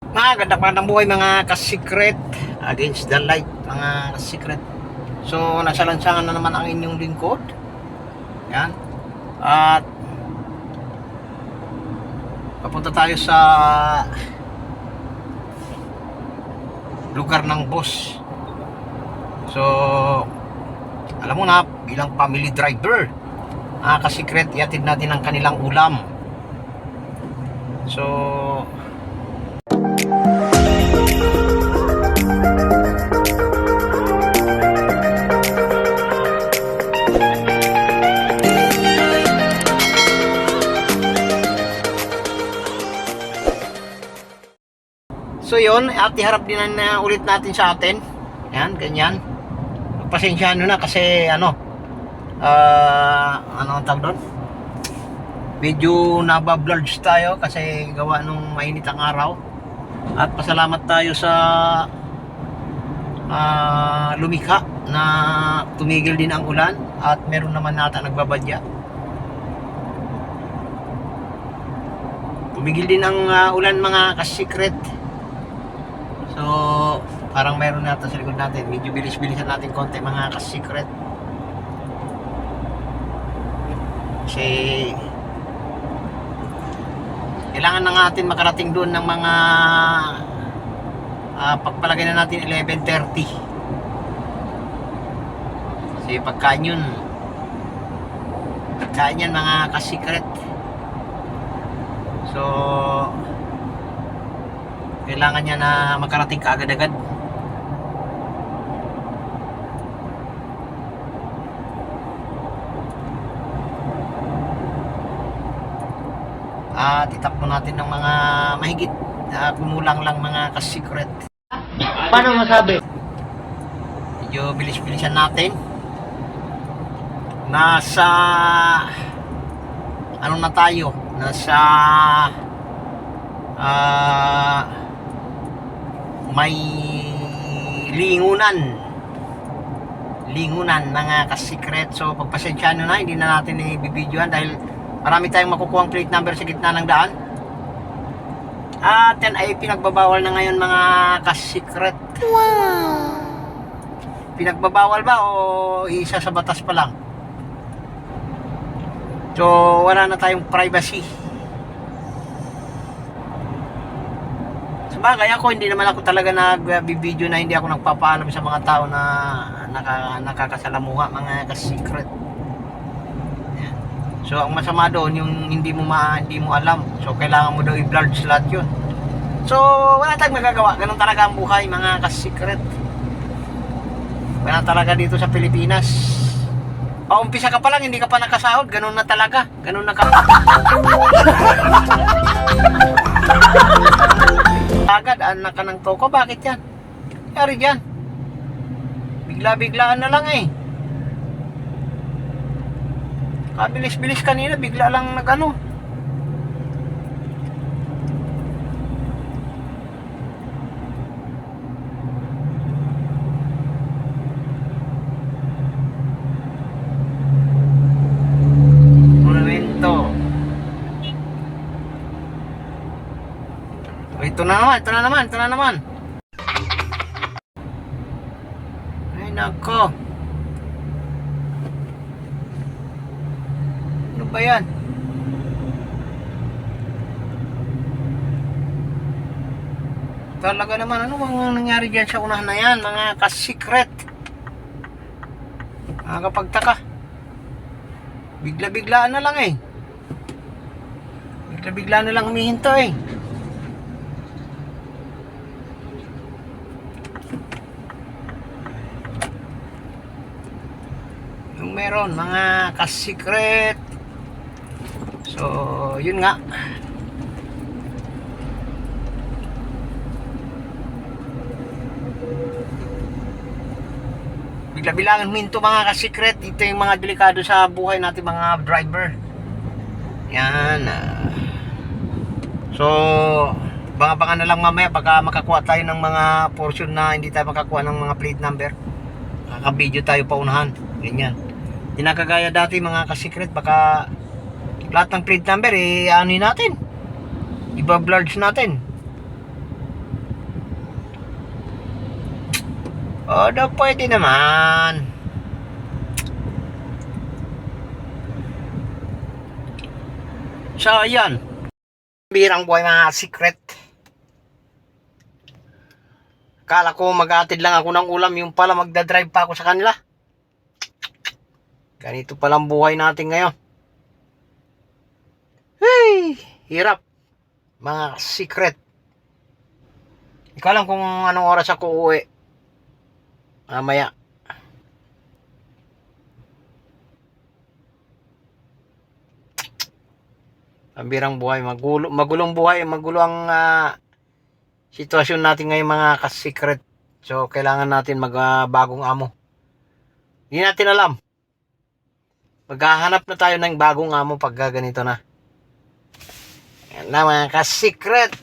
Magandang buhay mga ka-secret. Against the light mga ka-secret. So nasa lansangan na naman ang inyong lingkod. Yan. At papunta tayo sa lugar ng boss. So alam mo na, bilang family driver, mga ka-secret, iatid natin ang kanilang ulam. So yun, at iharap din na ulit natin sa atin. Yan, ganyan. Pasensya nyo na kasi ano ang tawag doon? Medyo nabablurge tayo kasi gawa nung mainit ang araw. At pasalamat tayo sa lumikha na tumigil din ang ulan at meron naman nata nagbabadya. Tumigil din ang ulan mga ka-secret. So parang meron nata sa likod natin. Medyo bilis-bilisan natin konti mga ka-secret. Kasi kailangan na natin makarating doon ng mga pagpalagay na natin 11:30. Kasi pagkain yan mga ka-secret. So kailangan niya na makarating ka agad-agad. At itakbo natin ng mga mahigit kumulang lang mga ka-secret. Paano masabi? Medyo bilis-bilisan natin. Nasa ano na tayo? Nasa may lingunan mga ka-secret. So pagpasensya nyo na, hindi na natin i-videoan dahil marami tayong makukuhang plate number sa gitna ng daan. At yan ay pinagbabawal na ngayon mga ka-secret. Wow! Pinagbabawal ba o isa sa batas pa lang? So wala na tayong privacy. Sabagay ako, hindi naman ako talaga nag-video na hindi ako nagpapaalam sa mga tao na nakakasalamuha mga ka-secret. So ang masama doon yung hindi mo alam. So kailangan mo daw i-blurge lahat 'yun. So wala tayong magagawa. Ganun talaga ang buhay mga ka-secret. Wala talaga dito sa Pilipinas. Umpisa ka pa lang, hindi ka pa nakasahod, ganun na talaga. Ganun na ka. Agad anak ka ng toko, bakit 'yan? Yari diyan. Bigla-biglaan na lang eh. Bilis-bilis kanina, bigla lang nag-ano. Monumento. Ito na naman. Ay nako. Ba yan? Talaga naman, ano bang nangyari dyan sa unahan na yan mga ka-secret? Nakakapagtaka. Bigla-biglaan na lang eh. Bigla-biglaan na lang humihinto eh. Yung meron mga ka-secret. So, yun nga. Bigla-bilangan minto mga ka-secret. Ito yung mga delikado sa buhay natin mga driver. Yan. So, baka na lang mamaya baka makakuha tayo ng mga portion na hindi tayo makakuha ng mga plate number. Kaka-video tayo paunahan. Ganyan. Hindi na kagaya dati mga ka-secret, baka lahat ng plate number ano natin, iba-blurge natin. O, daw pwede naman. So, yan. Birang buhay mga secret. Kala ko mag-aatid lang ako ng ulam, yung pala magdadrive pa ako sa kanila. Ganito palang buhay natin ngayon. Hey, hirap. Mga secret. Ikaw lang kung anong oras ako uuwi. Mamaya. Ang birang buhay, magulong buhay, magulo ang sitwasyon natin ngayon mga ka-secret. So, kailangan natin bagong amo. Hindi natin alam. Maghahanap na tayo ng bagong amo pag ganito na. Yan na mga ka-secret.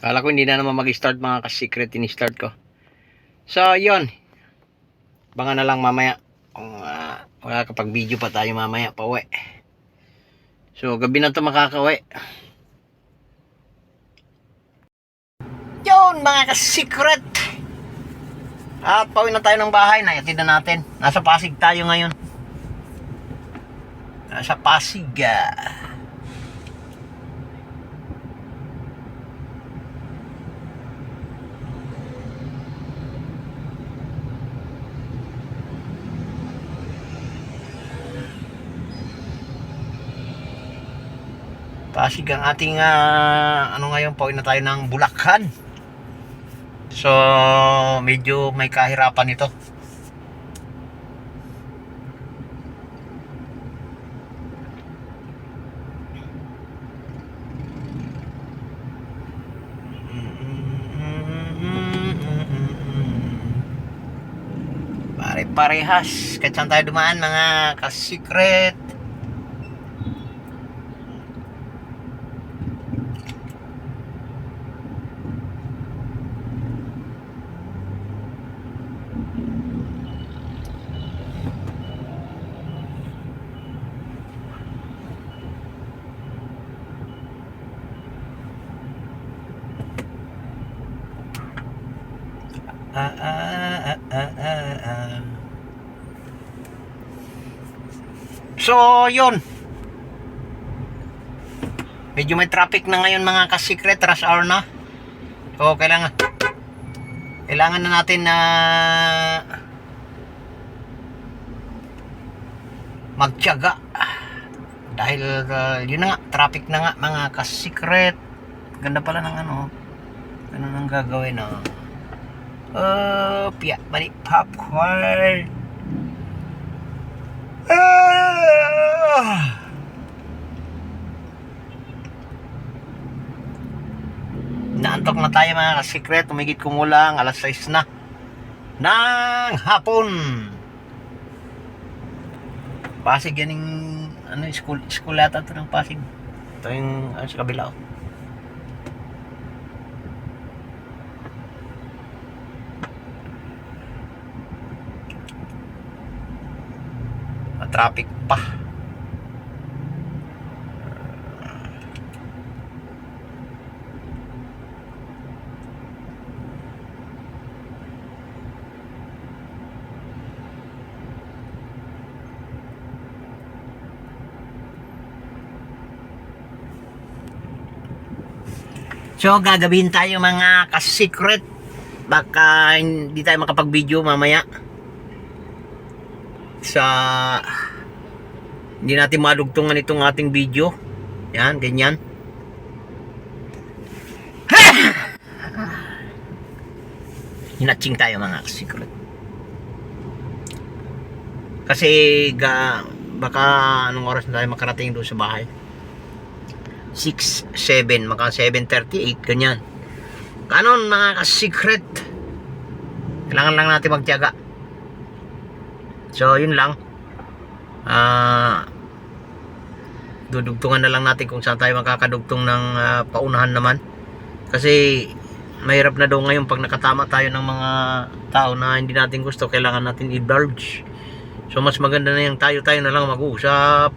Kala ko hindi na naman mag-start mga ka-secret, in-start ko. So, yon. Baka na lang mamaya. Kung makakapag-video pa tayo mamaya pa uwi. So, gabi na to makakauwi. Yon mga ka-secret. At pauwi na tayo ng bahay. Nayatid na natin. Nasa Pasig tayo ngayon. Nasa Pasig. Pasig ang ating ano ngayon, pauwi na tayo ng Bulacan. So medyo may kahirapan ito. Pare-parehas kahit saan tayo dumaan mga ka-secret. So, yun. Medyo may traffic na ngayon mga ka-secret, rush hour na. So, kailangan na natin na magtiyaga. Dahil yun na nga, traffic na nga mga ka-secret. Ganda pala ng ano. Ganun ang gagawin, no? Piyak balik popcorn. Naantok na tayo mga ka-secret. Umigit kumulang alas 6 na ng hapon. Pasig yan yung ano, school yata ito ng Pasig. Ito yung sa kabila. Traffic pa. So gagawin tayo mga ka-secret. Baka hindi tayo makapag-video mamaya. Hindi natin madugtungan itong ating video. Yan, ganyan. Hinatsing tayo mga secret. Kasi baka anong oras na tayo makarating doon sa bahay. 6, 7, maka 7:38 ganyan. Kanon mga ka-secret. Kailangan lang natin magtiyaga. So yun lang. Dudugtungan na lang natin kung saan tayo makakadugtong ng paunahan naman. Kasi mahirap na daw ngayon pag nakatama tayo ng mga tao na hindi natin gusto, kailangan natin i-indulge. So mas maganda na yung tayo na lang mag-uusap.